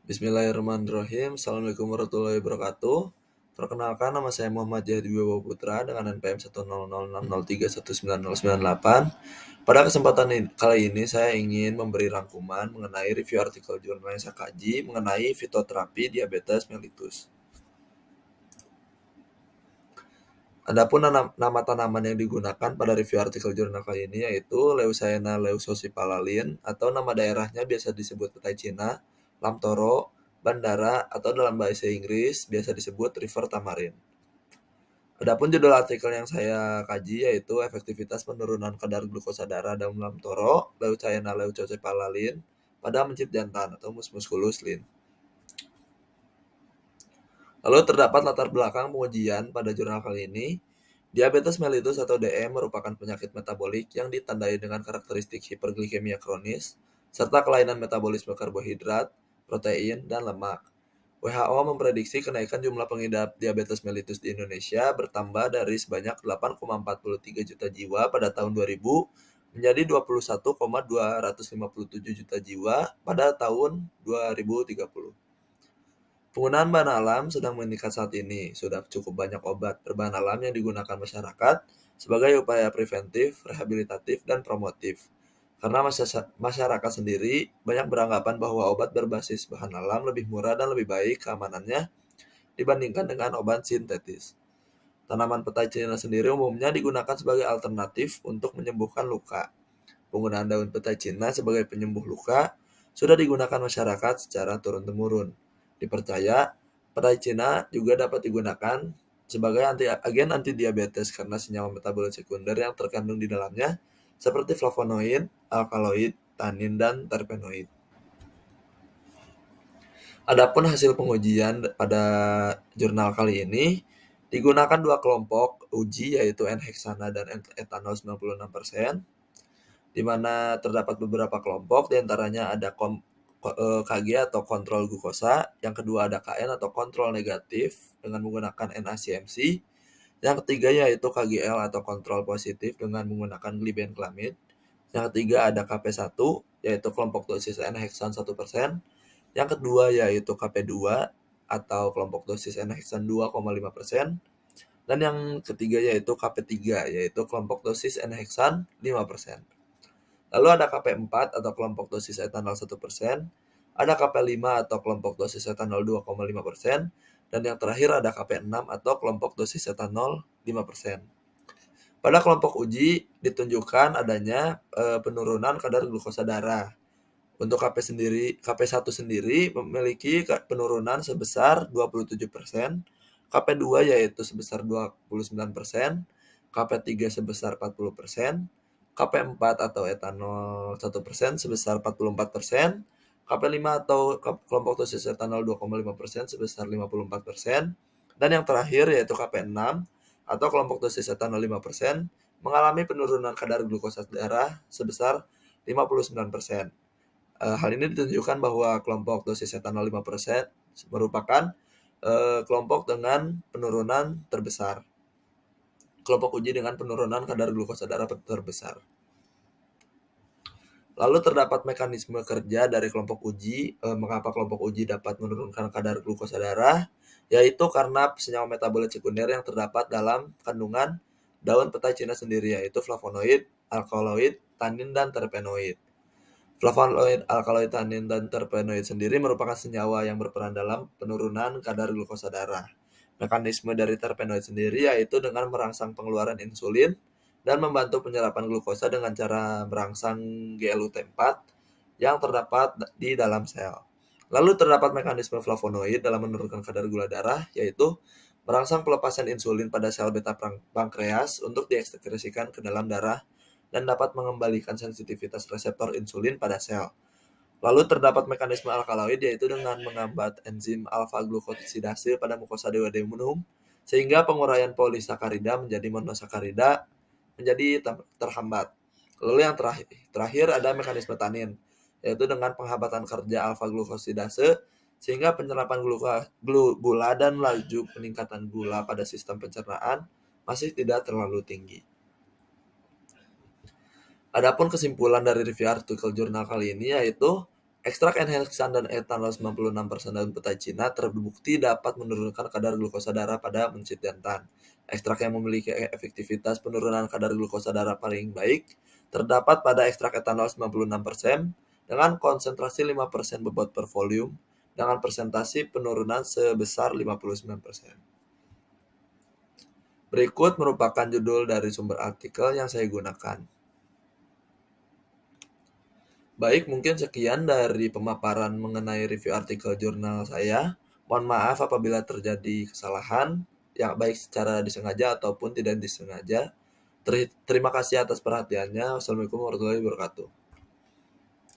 Bismillahirrahmanirrahim. Assalamualaikum warahmatullahi wabarakatuh. Perkenalkan, nama saya Muhammad Jahdi Wibowo Putra dengan NPM 10060319098. Pada kesempatan kali ini saya ingin memberi rangkuman mengenai review artikel jurnal yang saya kaji mengenai fitoterapi diabetes mellitus. Adapun nama tanaman yang digunakan pada review artikel jurnal kali ini yaitu Leucaena leucophyllaline atau nama daerahnya biasa disebut petai Cina, lamtoro, bandara, atau dalam bahasa Inggris biasa disebut river tamarin. Adapun judul artikel yang saya kaji yaitu efektivitas penurunan kadar glukosa darah dalam lamtoro, Leucaena leucophyllaline pada mencit jantan atau mus musculus lin. Lalu terdapat latar belakang pengujian pada jurnal kali ini. Diabetes mellitus atau DM merupakan penyakit metabolik yang ditandai dengan karakteristik hiperglikemia kronis, serta kelainan metabolisme karbohidrat, protein, dan lemak. WHO memprediksi kenaikan jumlah pengidap diabetes mellitus di Indonesia bertambah dari sebanyak 8,43 juta jiwa pada tahun 2000 menjadi 21,257 juta jiwa pada tahun 2030. Penggunaan bahan alam sedang meningkat saat ini. Sudah cukup banyak obat berbahan alam yang digunakan masyarakat sebagai upaya preventif, rehabilitatif, dan promotif. Karena masyarakat sendiri banyak beranggapan bahwa obat berbasis bahan alam lebih murah dan lebih baik keamanannya dibandingkan dengan obat sintetis. Tanaman petai Cina sendiri umumnya digunakan sebagai alternatif untuk menyembuhkan luka. Penggunaan daun petai Cina sebagai penyembuh luka sudah digunakan masyarakat secara turun-temurun. Dipercaya, petai Cina juga dapat digunakan sebagai agen antidiabetes karena senyawa metabolit sekunder yang terkandung di dalamnya seperti flavonoid, alkaloid, tanin, dan terpenoid. Adapun hasil pengujian pada jurnal kali ini digunakan dua kelompok uji yaitu N-heksana dan etanol 96%, di mana terdapat beberapa kelompok, diantaranya ada KG atau kontrol glukosa, yang kedua ada KN atau kontrol negatif dengan menggunakan NACMC, yang ketiga yaitu KGL atau kontrol positif dengan menggunakan glibenclamide, yang ketiga ada KP1 yaitu kelompok dosis N-heksan 1%, yang kedua yaitu KP2 atau kelompok dosis N-heksan 2,5%, dan yang ketiga yaitu KP3 yaitu kelompok dosis N-heksan 5%. Lalu ada KP4 atau kelompok dosis etanol 1%, ada KP5 atau kelompok dosis etanol 2,5%, dan yang terakhir ada KP6 atau kelompok dosis etanol 5%. Pada kelompok uji ditunjukkan adanya penurunan kadar glukosa darah. Untuk KP1 sendiri memiliki penurunan sebesar 27%, KP2 yaitu sebesar 29%, KP3 sebesar 40%, KP4 atau etanol 1% sebesar 44%, KP5 atau kelompok dosis etanol 2,5% sebesar 54%, dan yang terakhir yaitu KP6 atau kelompok dosis etanol 5% mengalami penurunan kadar glukosa darah sebesar 59%. Hal ini ditunjukkan bahwa kelompok dosis etanol 5% merupakan kelompok dengan penurunan terbesar. Kelompok uji dengan penurunan kadar glukosa darah terbesar. Lalu terdapat mekanisme kerja dari kelompok uji. Mengapa kelompok uji dapat menurunkan kadar glukosa darah? Yaitu karena senyawa metabolit sekunder yang terdapat dalam kandungan daun petai Cina sendiri, yaitu flavonoid, alkaloid, tanin, dan terpenoid. Flavonoid, alkaloid, tanin, dan terpenoid sendiri merupakan senyawa yang berperan dalam penurunan kadar glukosa darah. Mekanisme dari terpenoid sendiri yaitu dengan merangsang pengeluaran insulin dan membantu penyerapan glukosa dengan cara merangsang GLUT4 yang terdapat di dalam sel. Lalu terdapat mekanisme flavonoid dalam menurunkan kadar gula darah, yaitu merangsang pelepasan insulin pada sel beta pankreas untuk diekskresikan ke dalam darah dan dapat mengembalikan sensitivitas reseptor insulin pada sel. Lalu terdapat mekanisme alkaloid yaitu dengan menghambat enzim alfa-glukosidase pada mukosa duodenum sehingga penguraian polisakarida menjadi monosakarida menjadi terhambat. Lalu yang terakhir ada mekanisme tanin yaitu dengan penghambatan kerja alfa-glukosidase sehingga penyerapan gula dan laju peningkatan gula pada sistem pencernaan masih tidak terlalu tinggi. Adapun kesimpulan dari review artikel jurnal kali ini yaitu Ekstrak N-hexan dan etanol 96% daun petai Cina terbukti dapat menurunkan kadar glukosa darah pada mencit jantan. Ekstrak yang memiliki efektivitas penurunan kadar glukosa darah paling baik terdapat pada ekstrak etanol 96% dengan konsentrasi 5% bobot per volume dengan persentase penurunan sebesar 59%. Berikut merupakan judul dari sumber artikel yang saya gunakan. Baik, mungkin sekian dari pemaparan mengenai review artikel jurnal saya. Mohon maaf apabila terjadi kesalahan, ya baik secara disengaja ataupun tidak disengaja. Terima kasih atas perhatiannya. Wassalamualaikum warahmatullahi wabarakatuh.